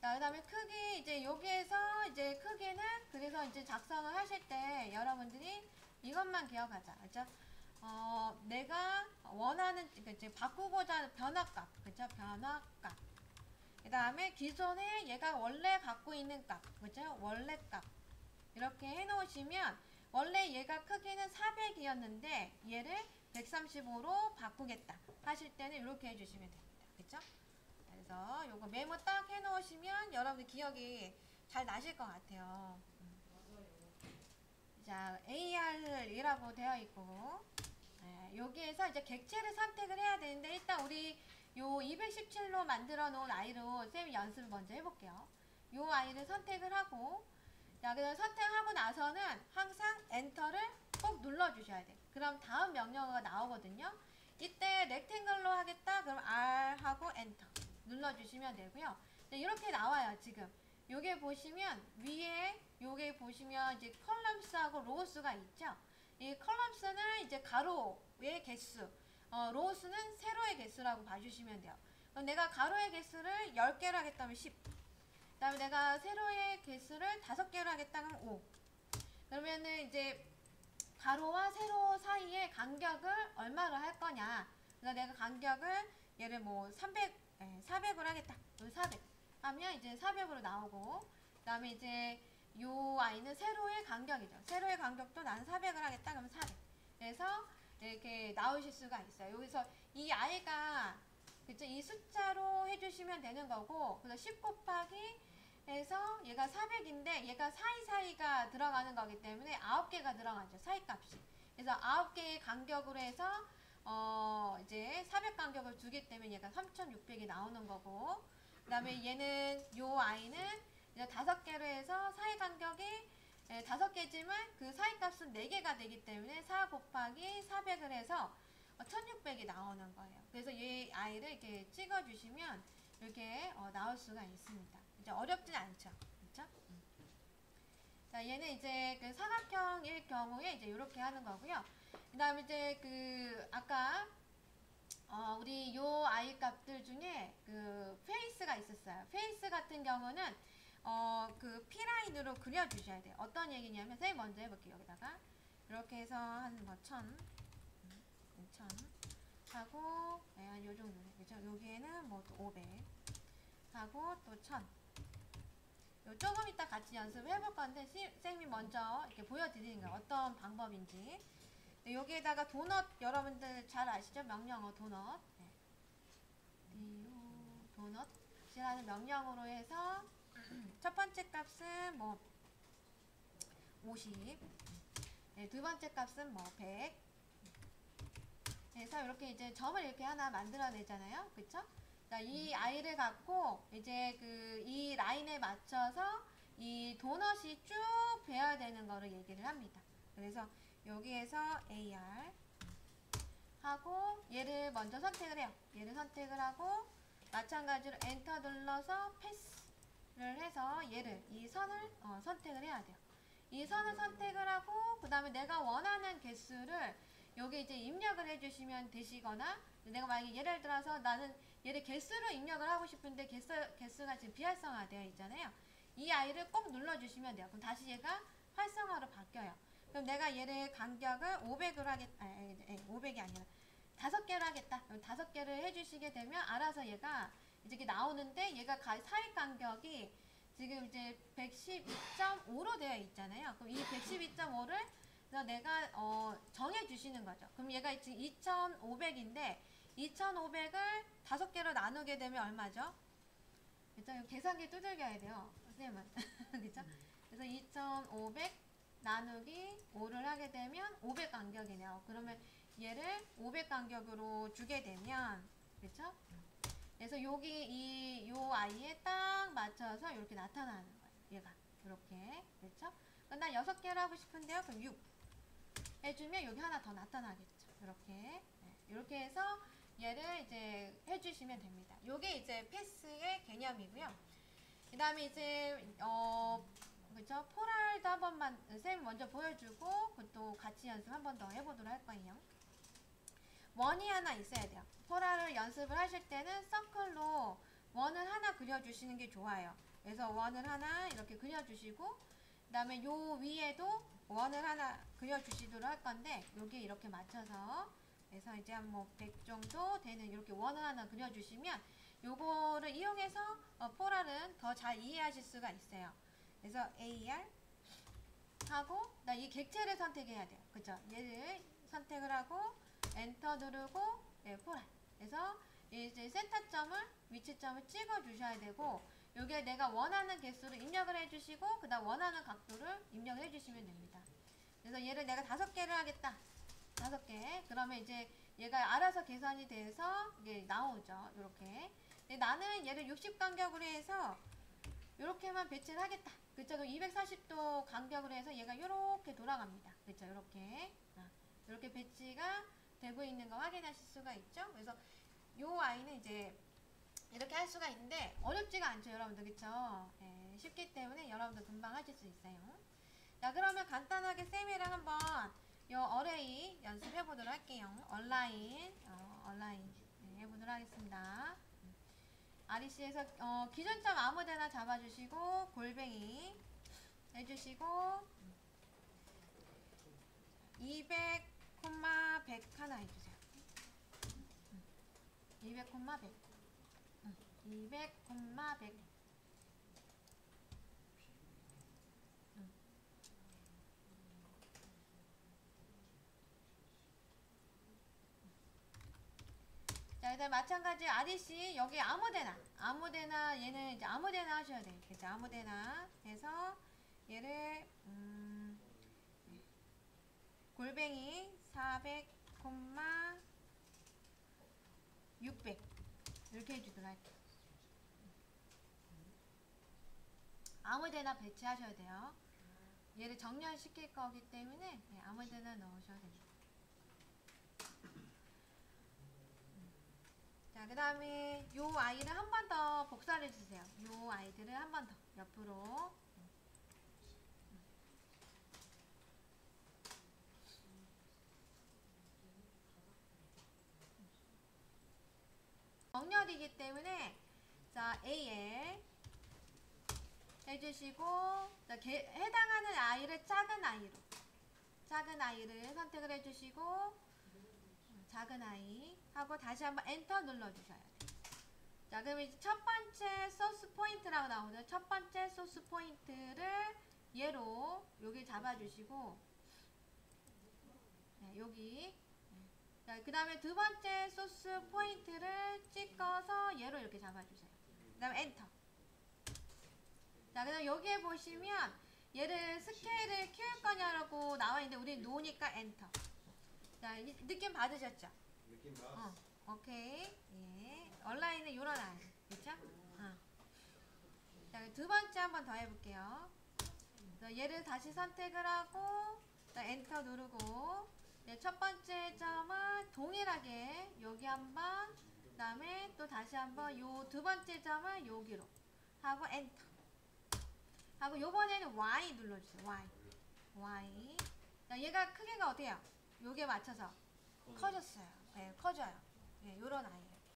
자, 그 다음에 크기, 이제 여기에서 이제 크기는, 그래서 이제 작성을 하실 때 여러분들이 이것만 기억하자. 그죠? 내가 원하는, 이제 바꾸고자 하는 변화값. 그죠? 변화값. 그 다음에 기존에 얘가 원래 갖고 있는 값. 그죠? 원래 값. 이렇게 해 놓으시면, 원래 얘가 크기는 400이었는데, 얘를 135로 바꾸겠다. 하실 때는 이렇게 해주시면 됩니다. 그쵸? 그래서 요거 메모 딱 해 놓으시면 여러분들 기억이 잘 나실 것 같아요. 자, AR이라고 되어 있고, 네, 여기에서 이제 객체를 선택을 해야 되는데, 일단 우리 요 217로 만들어 놓은 아이로 쌤이 연습을 먼저 해볼게요. 요 아이를 선택을 하고, 자, 그래서 선택하고 나서는 항상 엔터를 꼭 눌러주셔야 돼요. 그럼 다음 명령어가 나오거든요. 이때 렉탱글로 하겠다. 그럼 R 하고 엔터 눌러주시면 되고요. 네, 이렇게 나와요. 지금 요게 보시면 위에 요게 보시면 이제 컬럼스하고 로우스가 있죠. 이 컬럼스는 이제 가로의 개수, 로우스는 세로의 개수라고 봐주시면 돼요. 그럼 내가 가로의 개수를 10개로 하겠다면 10. 그 다음에 내가 세로의 개수를 5개로 하겠다면 5. 그러면은 이제 가로와 세로 사이의 간격을 얼마로 할 거냐. 그래서 내가 간격을 얘를 뭐 400으로 하겠다. 400 하면 이제 400으로 나오고, 그 다음에 이제 요 아이는 세로의 간격이죠. 세로의 간격도 나는 400을 하겠다. 그러면 400. 그래서 이렇게 나오실 수가 있어요. 여기서 이 아이가 그쵸? 이 숫자로 해주시면 되는 거고, 그래서 10 곱하기 해서 얘가 400인데 얘가 사이사이가 들어가는 거기 때문에 9개가 들어가죠. 사이값이. 그래서 9개의 간격으로 해서 이제 400 간격을 두기 때문에 얘가 3600이 나오는 거고, 그 다음에 얘는 요 아이는 이제 5개로 해서 사이 간격이 5개지만 그 사이 값은 4개가 되기 때문에 4 곱하기 400을 해서 1600이 나오는 거예요. 그래서 이 아이를 이렇게 찍어 주시면 이렇게 나올 수가 있습니다. 이제 어렵진 않죠. 그렇죠? 자, 얘는 이제 그 사각형일 경우에 이제 이렇게 하는 거고요. 그 다음에 이제 그 아까 우리 요 아이 값들 중에 그 페이스가 있었어요. 페이스 같은 경우는 그 P라인으로 그려주셔야 돼요. 어떤 얘기냐면 선생님 먼저 해볼게요. 여기다가 이렇게 해서 한 뭐 1000 하고 한 요 정도 그죠? 여기에는 뭐 또 500 하고 또 1000 요 조금 이따 같이 연습을 해볼 건데 쌤이 먼저 이렇게 보여드리는 거예요. 어떤 방법인지. 여기에다가 도넛 여러분들 잘 아시죠? 명령어 도넛. 네. 도넛이라는 명령어로 해서 첫 번째 값은 뭐 50, 네, 두 번째 값은 뭐 100. 그래서 이렇게 이제 점을 이렇게 하나 만들어내잖아요. 그쵸? 자, 이 아이를 갖고 이제 그 이 라인에 맞춰서 이 도넛이 쭉 배어야 되는 거를 얘기를 합니다. 그래서 여기에서 AR 하고 얘를 먼저 선택을 해요. 얘를 선택을 하고 마찬가지로 엔터 눌러서 패스를 해서 얘를 이 선을 선택을 해야 돼요. 이 선을 선택을 하고 그 다음에 내가 원하는 개수를 여기 이제 입력을 해주시면 되시거나, 내가 만약에 예를 들어서 나는 얘를 개수로 입력을 하고 싶은데 개수가 지금 비활성화 되어 있잖아요. 이 아이를 꼭 눌러주시면 돼요. 그럼 다시 얘가 활성화로 바뀌어요. 그럼 내가 얘를 간격을 500으로 하겠다. 500이 아니라 5개로 하겠다. 그럼 5개를 해주시게 되면 알아서 얘가 이제 이렇게 나오는데, 얘가 사이 간격이 지금 이제 112.5로 되어 있잖아요. 그럼 이 112.5를 그래서 내가 정해 주시는 거죠. 그럼 얘가 지금 2500인데 2500을 5개로 나누게 되면 얼마죠? 그죠? 계산기 두들겨야 돼요. 선생님은. 그죠? 그래서 2500 나누기 5를 하게 되면 500 간격이네요. 그러면 얘를 500 간격으로 주게 되면, 그쵸? 그래서 여기 요 아이에 딱 맞춰서 이렇게 나타나는 거예요. 얘가. 이렇게. 그쵸? 그럼 난 6개를 하고 싶은데요. 그럼 6 해주면 여기 하나 더 나타나겠죠. 이렇게. 네. 이렇게 해서 얘를 이제 해주시면 됩니다. 요게 이제 패스의 개념이고요. 그 다음에 이제, 그쵸? 포랄도 한 번만, 쌤 먼저 보여주고, 그것도 같이 연습 한 번 더 해보도록 할 거예요. 원이 하나 있어야 돼요. 포랄을 연습을 하실 때는 서클로 원을 하나 그려주시는 게 좋아요. 그래서 원을 하나 이렇게 그려주시고, 그 다음에 요 위에도 원을 하나 그려주시도록 할 건데, 여기 이렇게 맞춰서, 그래서 이제 한 뭐 100 정도 되는 이렇게 원을 하나 그려주시면, 요거를 이용해서 포랄은 더 잘 이해하실 수가 있어요. 그래서 AR 하고, 이 객체를 선택해야 돼요. 그죠? 얘를 선택을 하고, 엔터 누르고, 네, 포랄. 그래서 이제 센터점을, 위치점을 찍어 주셔야 되고, 요게 내가 원하는 개수를 입력을 해주시고, 그 다음 원하는 각도를 입력을 해주시면 됩니다. 그래서 얘를 내가 5개를 하겠다. 5개. 그러면 이제 얘가 알아서 계산이 돼서 이게 나오죠. 요렇게. 근데 나는 얘를 60 간격으로 해서 요렇게만 배치를 하겠다. 그쵸? 그럼 240도 간격으로 해서 얘가 요렇게 돌아갑니다. 그쵸? 요렇게. 요렇게 배치가 되고 있는 거 확인하실 수가 있죠? 그래서 요 아이는 이제 이렇게 할 수가 있는데 어렵지가 않죠, 여러분들. 그쵸? 네, 쉽기 때문에 여러분들 금방 하실 수 있어요. 자, 그러면 간단하게 쌤이랑 한번 요 어레이 연습해 보도록 할게요. 온라인 네, 해보도록 하겠습니다. REC에서 기준점 아무데나 잡아주시고 골뱅이 해주시고 200, 100 하나 해주세요. 200, 100 200, 100 자, 일단 마찬가지 REC 여기 아무데나 얘는 이제 아무데나 하셔야 돼요. 그죠? 아무데나 해서 얘를 골뱅이 400, 600 이렇게 해주도록 할게요. 아무데나 배치하셔야 돼요. 얘를 정렬시킬 거기 때문에 네, 아무데나 넣으셔야 됩니다. 자, 그 다음에 요 아이를 한 번 더 복사를 해주세요. 요 아이들을 한 번 더 옆으로. 정렬이기 때문에 자, AL 해주시고, 자, 해당하는 아이를 작은 아이를 선택을 해주시고, 작은 아이 하고 다시 한번 엔터 눌러주셔야 돼요. 자, 그럼 이제 첫 번째 소스 포인트라고 나오죠. 첫 번째 소스 포인트를 얘로 여기 잡아주시고, 네, 여기. 자, 그 다음에 두 번째 소스 포인트를 찍어서 얘로 이렇게 잡아주세요. 그 다음에 엔터. 자, 그다음 여기에 보시면 얘를 스케일을 키울 거냐라고 나와 있는데 우리 노니까 엔터. 자, 느낌 받으셨죠? 느낌 받았어. 오케이. 예. 온라인은 요런 아이. 그쵸? 자, 두 번째 한번 더 해볼게요. 얘를 다시 선택을 하고, 엔터 누르고, 네, 첫 번째 점을 동일하게 여기 한번, 그 다음에 또 다시 한번 요 두 번째 점을 여기로 하고 엔터. 하고 요번에는 Y 눌러주세요. Y. 자, 얘가 크기가 어때요? 요게 맞춰서 커졌어요. 네, 커져요. 네, 요런 아이예요.